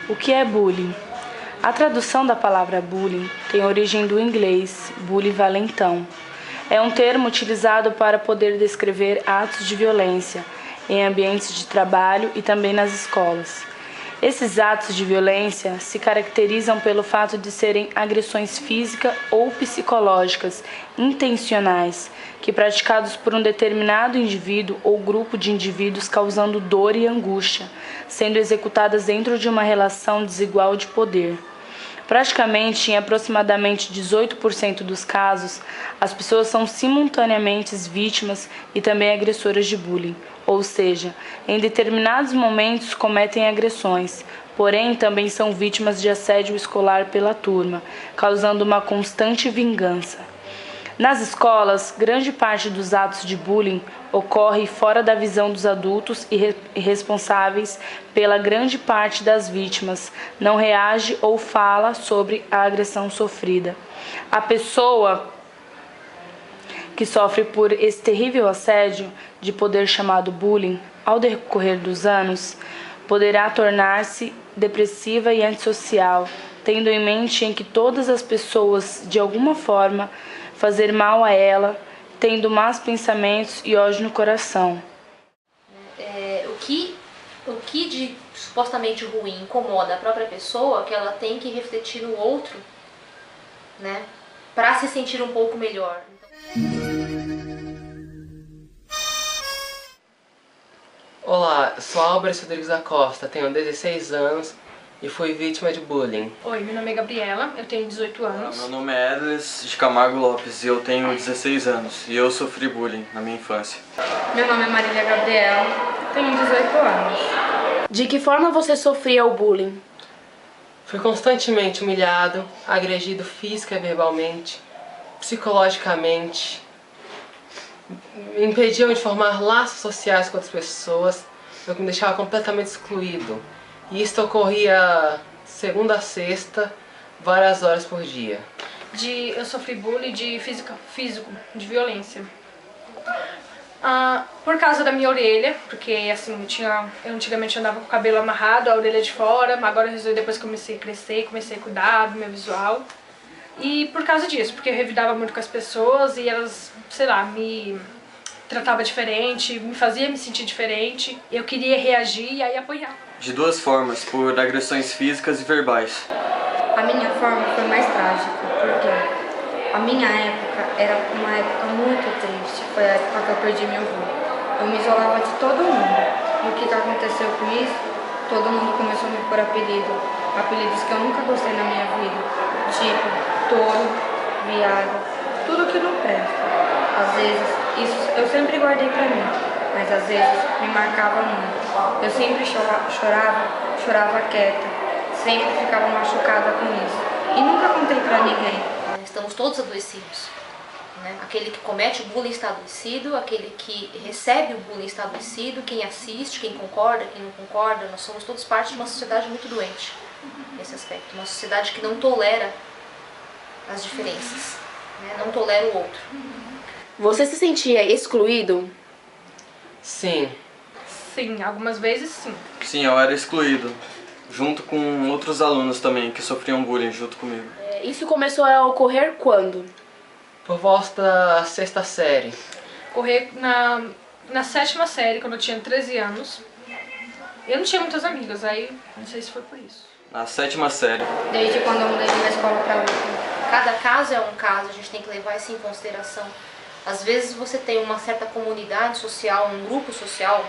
O que é bullying? A tradução da palavra bullying tem origem do inglês bully valentão. É um termo utilizado para poder descrever atos de violência em ambientes de trabalho e também nas escolas. Esses atos de violência se caracterizam pelo fato de serem agressões físicas ou psicológicas intencionais, que praticados por um determinado indivíduo ou grupo de indivíduos causando dor e angústia, sendo executadas dentro de uma relação desigual de poder. Praticamente em aproximadamente 18% dos casos, as pessoas são simultaneamente vítimas e também agressoras de bullying, ou seja, em determinados momentos cometem agressões, porém também são vítimas de assédio escolar pela turma, causando uma constante vingança. Nas escolas, grande parte dos atos de bullying ocorre fora da visão dos adultos e responsáveis pela grande parte das vítimas não reage ou fala sobre a agressão sofrida. A pessoa que sofre por esse terrível assédio de poder chamado bullying, ao decorrer dos anos, poderá tornar-se depressiva e antissocial, tendo em mente em que todas as pessoas, de alguma forma, fazer mal a ela, tendo más pensamentos e ódio no coração. O que de supostamente ruim incomoda a própria pessoa, que ela tem que refletir no outro, né, para se sentir um pouco melhor. Olá, sou Álvares Rodrigues da Costa, tenho 16 anos e fui vítima de bullying. Oi, meu nome é Gabriela, eu tenho 18 anos. Meu nome é Edlis de Camargo Lopes e eu tenho 16 anos e eu sofri bullying na minha infância. Meu nome é Marília Gabriela, tenho 18 anos. De que forma você sofria o bullying? Fui constantemente humilhado, agredido física e verbalmente, psicologicamente. Me impediam de formar laços sociais com outras pessoas, eu me deixava completamente excluído. E isso ocorria segunda a sexta, várias horas por dia. Eu sofri bullying de físico, de violência. Por causa da minha orelha, porque assim, eu antigamente andava com o cabelo amarrado, a orelha de fora, agora eu resolvi, depois que comecei a crescer, comecei a cuidar do meu visual. E por causa disso, porque eu revidava muito com as pessoas e elas, sei lá, me tratavam diferente, me fazia me sentir diferente. Eu queria reagir e aí apoiar. De duas formas, por agressões físicas e verbais. A minha forma foi mais trágica, porque a minha época era uma época muito triste. Foi a época que eu perdi meu avô. Eu me isolava de todo mundo. E o que aconteceu com isso? Todo mundo começou a me pôr apelidos que eu nunca gostei na minha vida. Tipo, touro, viado, tudo que não presta. Às vezes, isso eu sempre guardei pra mim, mas às vezes me marcava muito. Eu sempre chorava quieta, sempre ficava machucada com isso. E nunca contei pra ninguém. Estamos todos adoecidos, né? Aquele que comete o bullying está adoecido, aquele que recebe o bullying está adoecido, quem assiste, quem concorda, quem não concorda. Nós somos todos parte de uma sociedade muito doente nesse aspecto. Uma sociedade que não tolera as diferenças, né? Não tolera o outro. Você se sentia excluído? Sim. Sim, algumas vezes sim. Sim, eu era excluído, junto com outros alunos também que sofriam bullying junto comigo. Isso começou a ocorrer quando? Por volta da sexta série. Correr na 7ª série, quando eu tinha 13 anos. Eu não tinha muitas amigas, aí não sei se foi por isso. Na 7ª série. Desde quando eu mudei de uma escola pra outra. Cada caso é um caso, a gente tem que levar isso em consideração. Às vezes você tem uma certa comunidade social, um grupo social,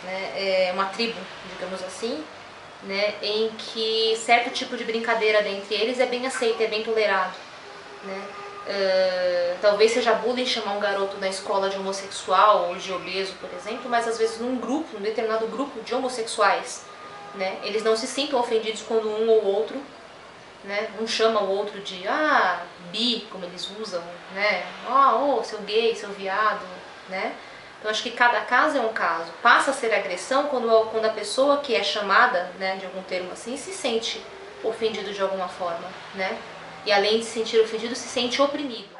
né, uma tribo, digamos assim, né, em que certo tipo de brincadeira dentre eles é bem aceito, é bem tolerado, né? Talvez seja bullying chamar um garoto na escola de homossexual ou de obeso, por exemplo, mas às vezes num determinado grupo de homossexuais, né, eles não se sintam ofendidos quando um ou outro, né, um chama o outro de bi, como eles usam, né, seu gay, seu viado, né. Então acho que cada caso é um caso. Passa a ser agressão quando a pessoa que é chamada, né, de algum termo assim, se sente ofendido de alguma forma, né? E além de se sentir ofendido, se sente oprimido.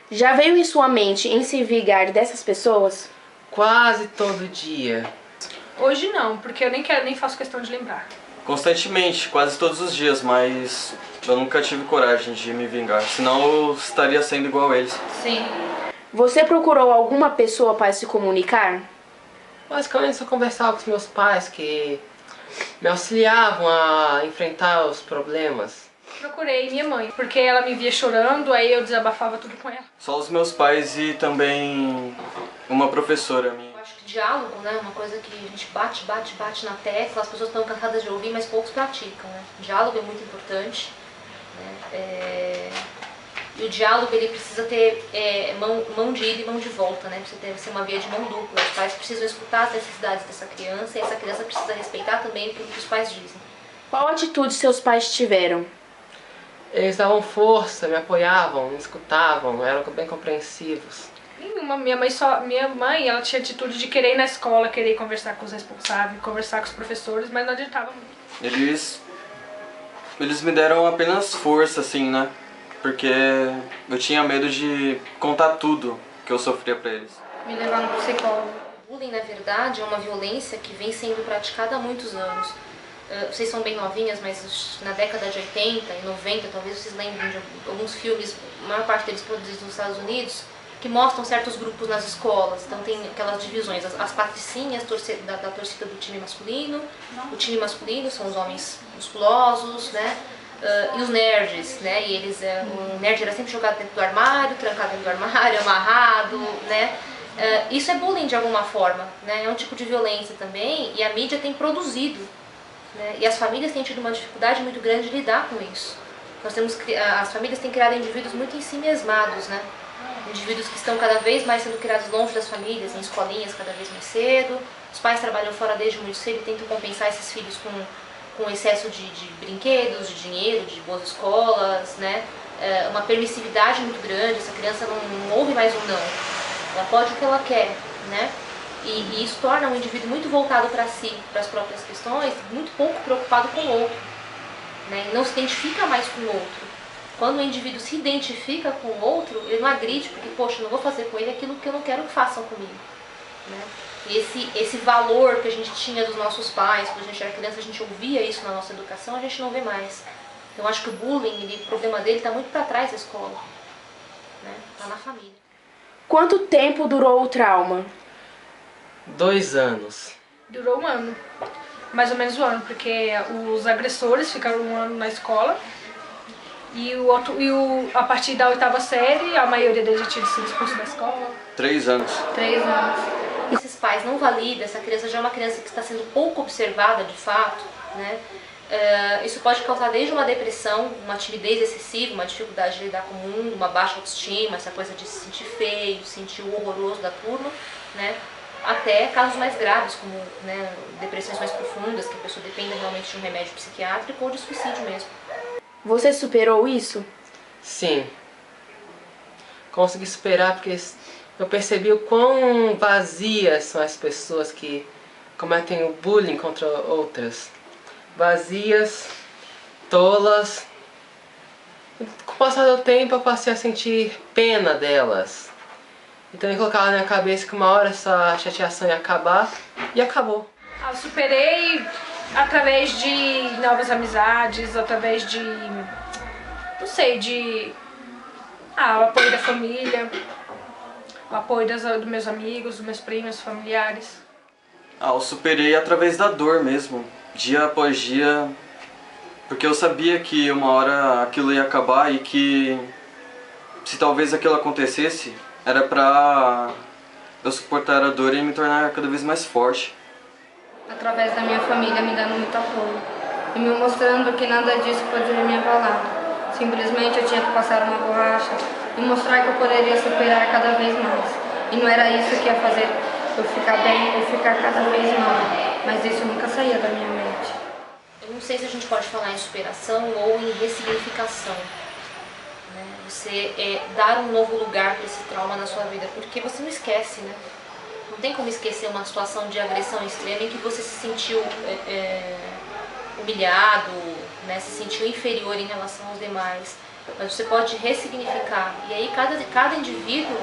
Já veio em sua mente em se vingar dessas pessoas? Quase todo dia. Hoje não, porque eu nem faço questão de lembrar. Constantemente, quase todos os dias, mas eu nunca tive coragem de me vingar, senão eu estaria sendo igual a eles. Sim. Você procurou alguma pessoa para se comunicar? Basicamente eu conversava com os meus pais que me auxiliavam a enfrentar os problemas. Procurei minha mãe, porque ela me via chorando, aí eu desabafava tudo com ela. Só os meus pais e também uma professora minha. Eu acho que diálogo, né, é uma coisa que a gente bate na tecla, as pessoas estão cansadas de ouvir, mas poucos praticam, né? O diálogo é muito importante, né? E o diálogo ele precisa ter mão de ida e mão de volta, né? Precisa ser uma via de mão dupla. Os pais precisam escutar as necessidades dessa criança e essa criança precisa respeitar também o que os pais dizem. Qual atitude seus pais tiveram? Eles davam força, me apoiavam, me escutavam, eram bem compreensivos. Minha mãe, ela tinha atitude de querer ir na escola, querer conversar com os responsáveis, conversar com os professores, mas não adiantava muito. Eles me deram apenas força, assim, né? Porque eu tinha medo de contar tudo que eu sofria pra eles. Me levaram pro psicólogo. O bullying, na verdade, é uma violência que vem sendo praticada há muitos anos. Vocês são bem novinhas, mas na década de 80 e 90, talvez vocês lembrem de alguns filmes, a maior parte deles produzidos nos Estados Unidos, que mostram certos grupos nas escolas. Então tem aquelas divisões, as patricinhas da torcida do time masculino. O time masculino são os homens musculosos, né? E os nerds, né? E eles, o nerd era sempre jogado dentro do armário, trancado dentro do armário, amarrado, né? Isso é bullying de alguma forma, né? É um tipo de violência também, e a mídia tem produzido, né? E as famílias têm tido uma dificuldade muito grande de lidar com isso. As famílias têm criado indivíduos muito ensimesmados, né? Indivíduos que estão cada vez mais sendo criados longe das famílias, em escolinhas cada vez mais cedo. Os pais trabalham fora desde muito cedo e tentam compensar esses filhos com excesso de brinquedos, de dinheiro, de boas escolas, né? Uma permissividade muito grande, essa criança não ouve mais um não. Ela pode o que ela quer, né? E isso torna um indivíduo muito voltado para si, para as próprias questões, muito pouco preocupado com o outro, né? E não se identifica mais com o outro. Quando o indivíduo se identifica com o outro, ele não agride, porque, poxa, eu não vou fazer com ele aquilo que eu não quero que façam comigo, né? Esse valor que a gente tinha dos nossos pais, quando a gente era criança, a gente ouvia isso na nossa educação, a gente não vê mais. Então, eu acho que o bullying, o problema dele está muito para trás da escola, né? Está na família. Quanto tempo durou o trauma? 2 anos. Durou 1 ano, mais ou menos 1 ano, porque os agressores ficaram 1 ano na escola e a partir da 8ª série, a maioria deles já tinha sido expulso da escola. 3 anos. 3 anos. Esses pais não validam, essa criança já é uma criança que está sendo pouco observada de fato, né? Isso pode causar desde uma depressão, uma timidez excessiva, uma dificuldade de lidar com o mundo, uma baixa autoestima, essa coisa de se sentir feio, se sentir o horroroso da turma, né? Até casos mais graves, como, né, depressões mais profundas, que a pessoa dependa realmente de um remédio psiquiátrico ou de suicídio mesmo. Você superou isso? Sim. Consegui superar porque eu percebi o quão vazias são as pessoas que cometem o bullying contra outras. Vazias, tolas. Com o passar do tempo eu passei a sentir pena delas. Então eu colocava na minha cabeça que uma hora essa chateação ia acabar e acabou. Eu superei através de novas amizades, através de, não sei, o apoio da família, o apoio dos meus amigos, dos meus primos, familiares. Eu superei através da dor mesmo, dia após dia, porque eu sabia que uma hora aquilo ia acabar e que se talvez aquilo acontecesse, era pra eu suportar a dor e me tornar cada vez mais forte. Através da minha família me dando muito apoio e me mostrando que nada disso poderia me abalar. Simplesmente eu tinha que passar uma borracha e mostrar que eu poderia superar cada vez mais. E não era isso que ia fazer eu ficar bem ou ficar cada vez mal, mas isso nunca saía da minha mente. Eu não sei se a gente pode falar em superação ou em ressignificação. Você dar um novo lugar para esse trauma na sua vida, porque você não esquece, né? Não tem como esquecer uma situação de agressão extrema em que você se sentiu humilhado, né? Se sentiu inferior em relação aos demais. Mas você pode ressignificar. E aí cada indivíduo,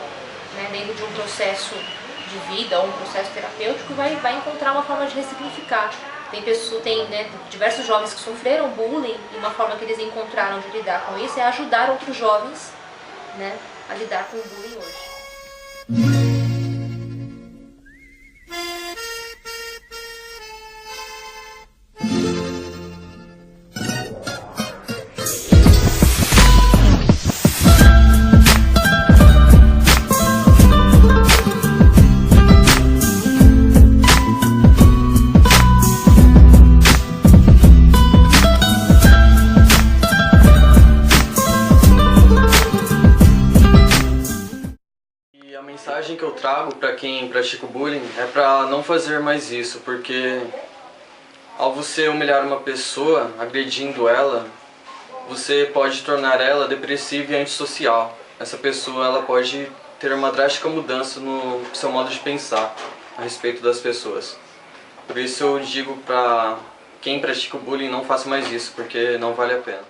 né, dentro de um processo de vida ou um processo terapêutico vai encontrar uma forma de ressignificar. Tem né, diversos jovens que sofreram bullying e uma forma que eles encontraram de lidar com isso é ajudar outros jovens, né, a lidar com o bullying hoje. A mensagem que eu trago para quem pratica o bullying é para não fazer mais isso, porque ao você humilhar uma pessoa, agredindo ela, você pode tornar ela depressiva e antissocial. Essa pessoa ela pode ter uma drástica mudança no seu modo de pensar a respeito das pessoas. Por isso eu digo para quem pratica o bullying, não faça mais isso, porque não vale a pena.